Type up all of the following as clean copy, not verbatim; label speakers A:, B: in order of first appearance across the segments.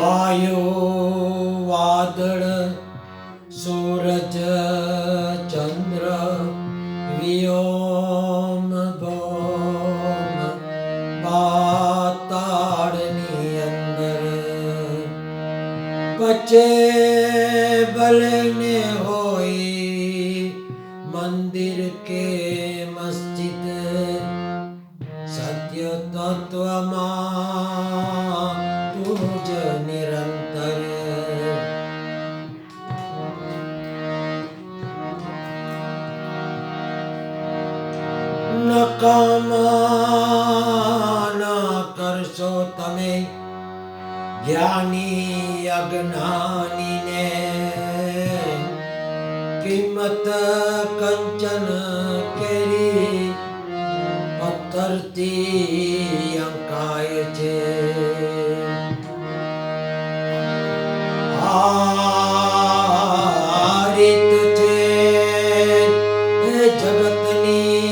A: વાયુ વાદળ સૂરજ ચંદ્ર વ્યોમ ભૌમ પાતાળની અંદર પચે ભલે હોય મંદિર કે મસ્જિદ સત્ય તત્વમાં તું જ નિરંતર નકામા ન કરશો તમે જ્ઞાની અજ્ઞાનીને કિંમત કંચન કેરી પથ્થરથી અંકાય છે આ રીત છે એ જગતની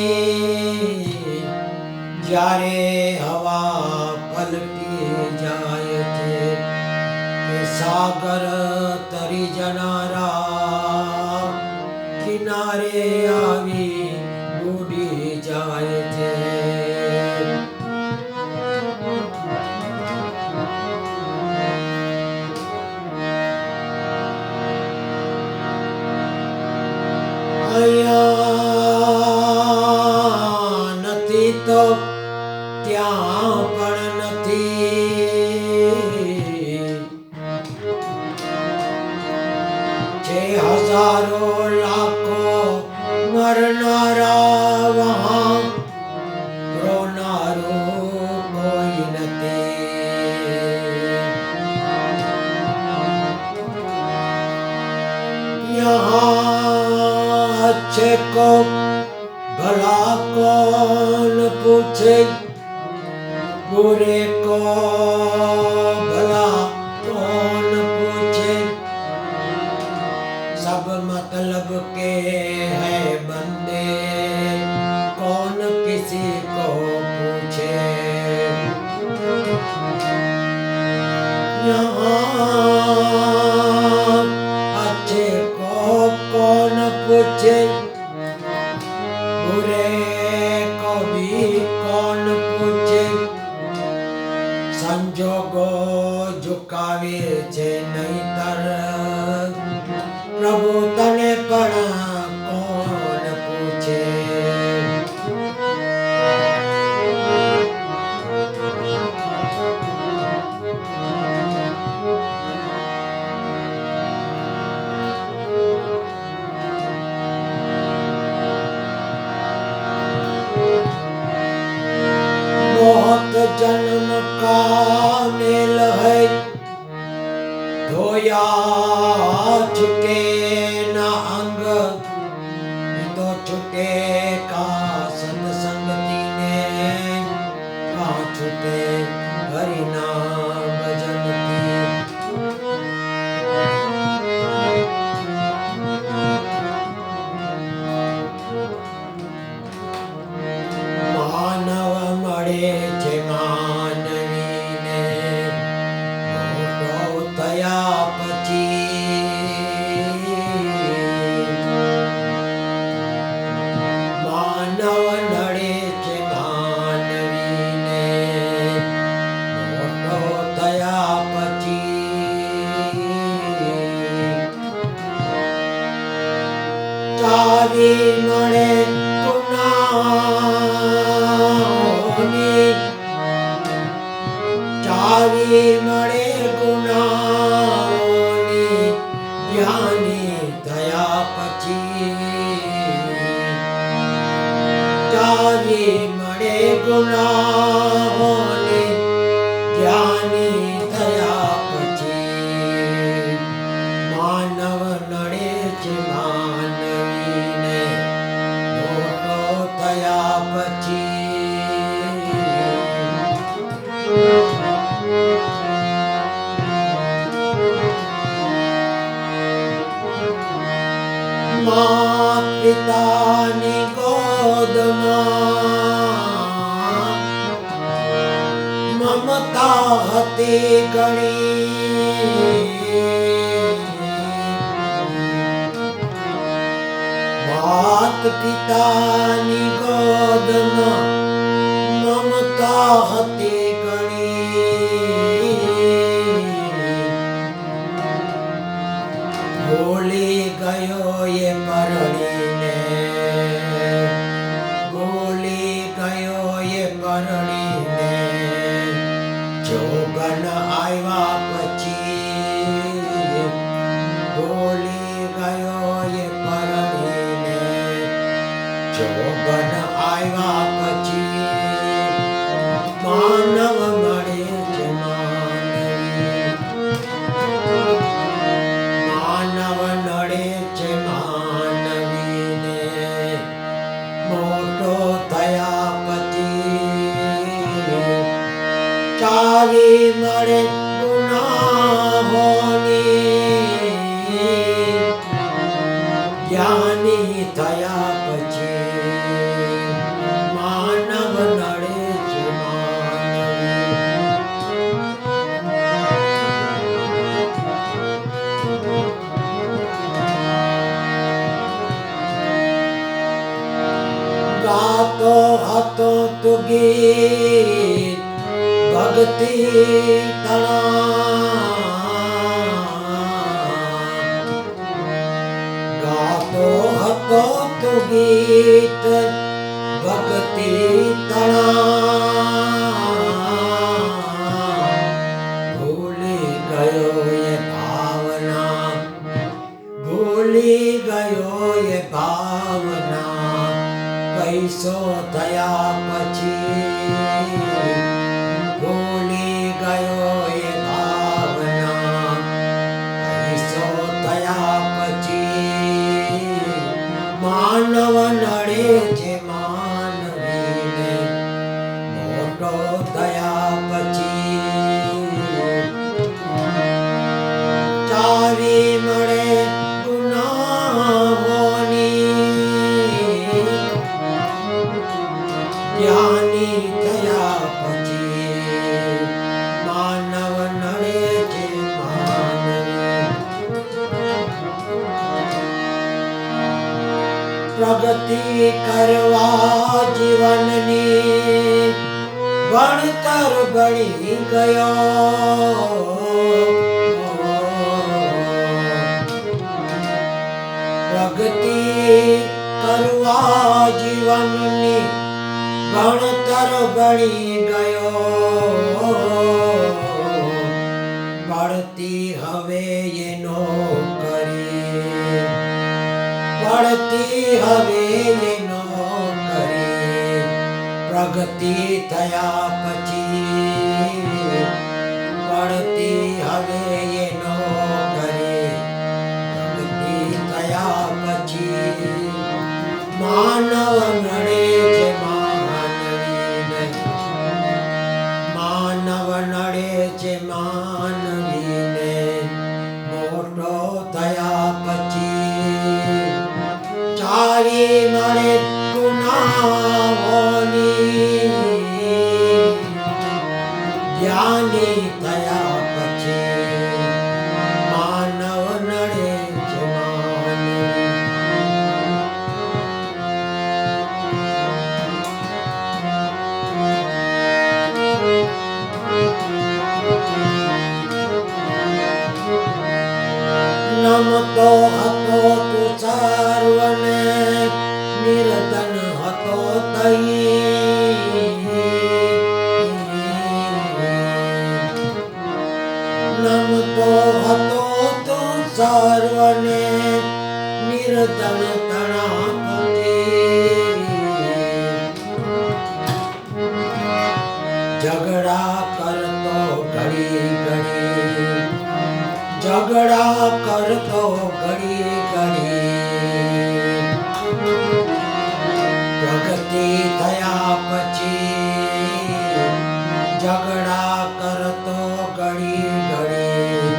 A: જ્યારે હવા પલટી જાય છે કે સાગર તરી જનારા કિનારે આવી ડૂબી જાય છે અહીંયા નથી તો ત્યાં પણ નથી જે હજારો લાખો મરનારા વહાં રોનારું કોઈ નથી યહાં अच्छे को भला कौन पूछे बुरे को भला कौन पूछे सब मतलब के है बंदे कौन किसी को पूछे यहाँ अच्छे को कौन पूछे बुरे को भी कौन पूछे संजोगो झुकावे છે નહીતર પ્રભુ તને પણ કોણ પૂછે बहुत जन्म का मेल है धोया छुटे ना अंग तो छुटे का सत्संगति ने का छुटे हरिनाम भजन માનવ મળે છે માનવીને મોટો થયા પછી માનવ નડે છે માનવીને મોટો થયા પછી ચાવી મળે ચાવી મળે ગુનાઓની જ્ઞાની થયા પછી ચાવી મળે ગુનાઓની જ્ઞાની થયા પછી માનવ નડે છે માનવીને મોટો થયા પછી માત પિતાની ગોદમાં મમતા હતી ઘણી માત પિતાની ગોદમાં મમતા હતી ઘણી, ભૂલી ગયો એ પરણીને, ભૂલી ગયો એ પરણીને, જોગન આવ્યા પછી, ભૂલી ગયો એ પરણીને, જોગન આવ્યા પછી, માનવ મળે છે માનવી, માનવ નડે છે માનવીને, મોટો થયા પછી, ચાવી મળે ગુનાહોની, જ્ઞાની થયા પછી, માનવ નડે છે માનવી. ગાતો હતો તું ગીત ભક્તિ તણા, ગાતો હતો તું ગીત ભક્તિ તણા, ભૂલી ગયો એ ભાવના, ભૂલી ગયો એ ભાવના, પૈસો થયા પછી, ભૂલી ગયો એ ભાવના, પૈસો થયા પછી, માનવ નડે છે માનવીને, મોટો થયા પછી, ચાવી મળે ગુનાહોની, જ્ઞાની થયા પછી, માનવ નડે છે માનવી. પ્રગતિ કરવા જીવનની ભણતર ભણી ગયો, પ્રગતિ કરવા જીવનની ભણતર ભણી ગયો, પડતી હવે એ નોકરી, પડતી હવે એ નોકરી, પ્રગતિ થયા પછી, પડતી હવે એ નોકરી, પ્રગતિ થયા પછી, માનવ નડે છે માનવીને, માનવ નડે છે માનવીને, મોટો થયા પછી, ચાવી મળે ગુનાહોની, જ્ઞાની થયા પછી, માનવ નડે છે માનવી. નમતો હતો તું સર્વને, નિર્ધન હતો તઈ, નમતો હતો તું સર્વને, નિર્ધન તણાપતી, ઝઘડા કરતો ઘડી ઘડી, ઝઘડા કરતો ઘડી ઘડી, પ્રગતિ થયા પછી, ઝઘડા કરતો ઘડી ઘડી,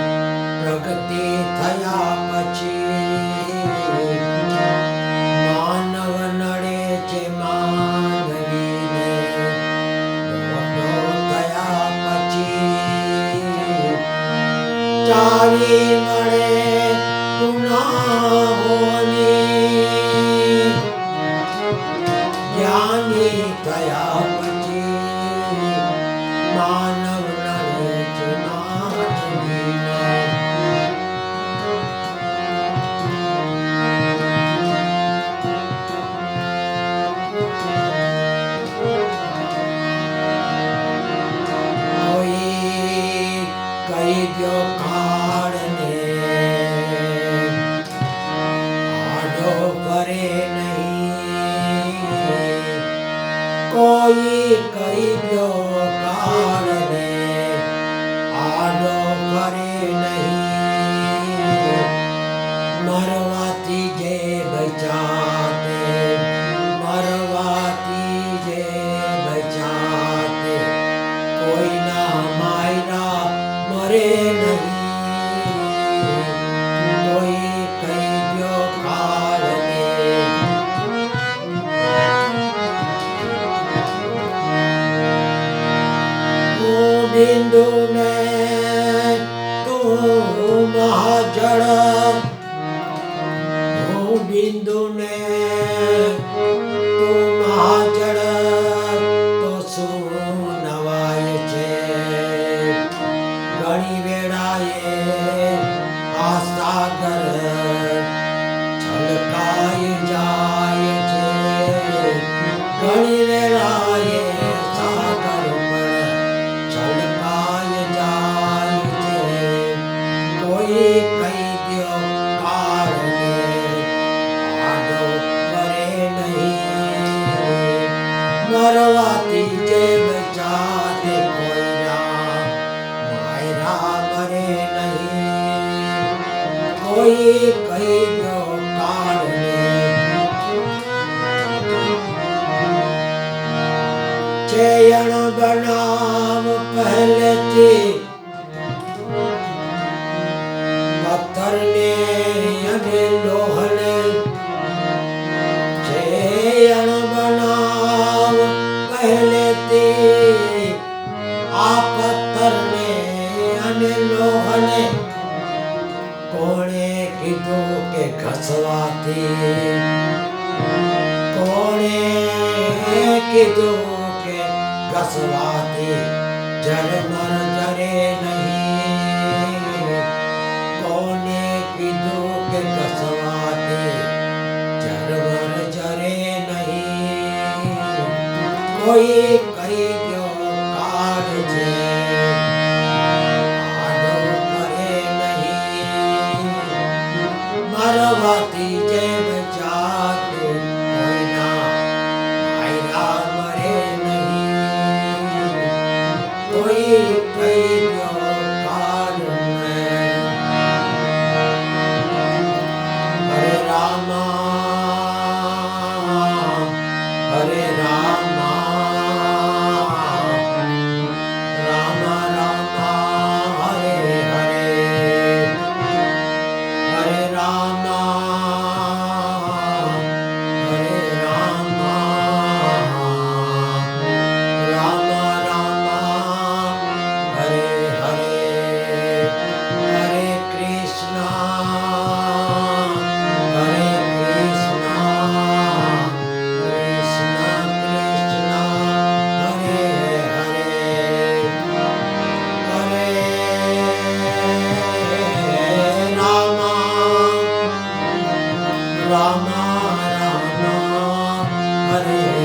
A: પ્રગતિ થયા પછી, માનવ નડે છે માનવીને, મોટો થયા પછી, मरे नहीं, कोई कई जो काल ने आडो फरे नहीं, मरवाती जे बचाते, मरवाती जे बचाते, कोई ना मायरा मरे नहीं, कोई कई जो काल ने। तू बिंदु में तू महाजड़, तू बिंदु ने तू महाजड़, तो શું નવાય છે ઘણી વેળાએ આ સાગર છલકાઈ જાય છે, ઘણી વેળાએ સાગર પણ છલકાઈ જાય છે, કોઈ કહી દ્યો કાળને આડો કરે નહીં, મરવાથી જે બચાતે કોઈના માયરા મરે નહીં, કોઈ કહી દ્યો કાળને ચેયણ બનાવ પહેલેથી પથ્થરને અને લોહને, ચેયણ બનાવ પહેલેથી આ પથ્થરને અને લોહને, કોણે કીધું કે ઘસવાથી, કોણે કીધું કે ઘસવાથી ઝરમર ઝરે નહીં, કોને કીધું કે ઘસવાથી ઝરમર ઝરે નહીં, કોઈ કરી દ્યો કાળ છે આડો કરે નહીં, મરવાથી જે બચાતે કોઈના માયરા મરે નહીં, કોઈ કહી દ્યો કાળને। હરે રામા હરે રામા, રામ રામ હરે હરે, હરે રામા હરે રામા, રામ રામ હરે હરે, હરે કૃષ્ણ હરે કૃષ્ણ, કૃષ્ણ કૃષ્ણ હરે હરે, હરે રામા રામા રામા હરે